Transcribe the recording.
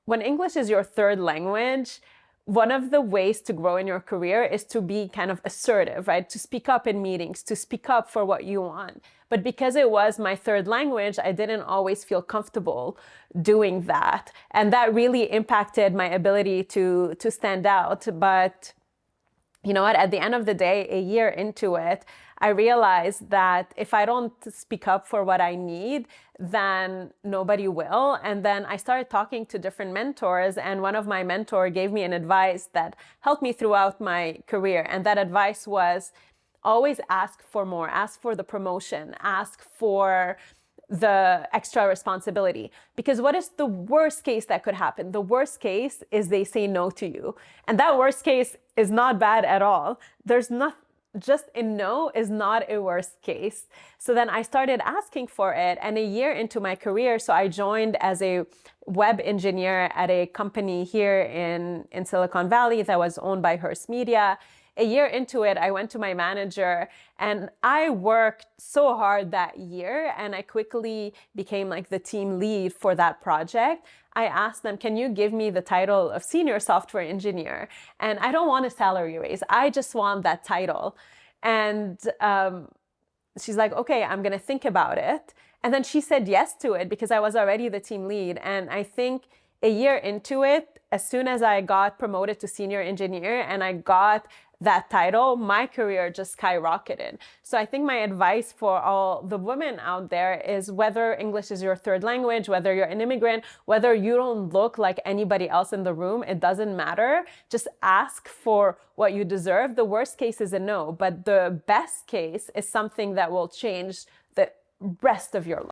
when English is your third language, one of the ways to grow in your career is to be kind of assertive, right? To speak up in meetings, to speak up for what you want. But because it was my third language, I didn't always feel comfortable doing that. And that really impacted my ability to stand out. But you know what, at the end of the day, a year into it, I realized that if I don't speak up for what I need, then nobody will. And then I started talking to different mentors, and one of my mentors gave me an advice that helped me throughout my career. And that advice was always ask for more, ask for the promotion, ask for the extra responsibility. Because what is the worst case that could happen? The worst case is they say no to you. And that worst case is not bad at all. There's not, just a no is not a worst case. So then I started asking for it. And a year into my career, so I joined as a web engineer at a company here in Silicon Valley that was owned by Hearst Media. A year into it, I went to my manager and I worked so hard that year, and I quickly became like the team lead for that project. I asked them, can you give me the title of senior software engineer? And I don't want a salary raise. I just want that title. And she's like, okay, I'm going to think about it. And then she said yes to it because I was already the team lead. And I think a year into it, as soon as I got promoted to senior engineer and I got that title, my career just skyrocketed. So I think my advice for all the women out there is, whether English is your third language, whether you're an immigrant, whether you don't look like anybody else in the room, it doesn't matter. Just ask for what you deserve. The worst case is a no, but the best case is something that will change the rest of your life.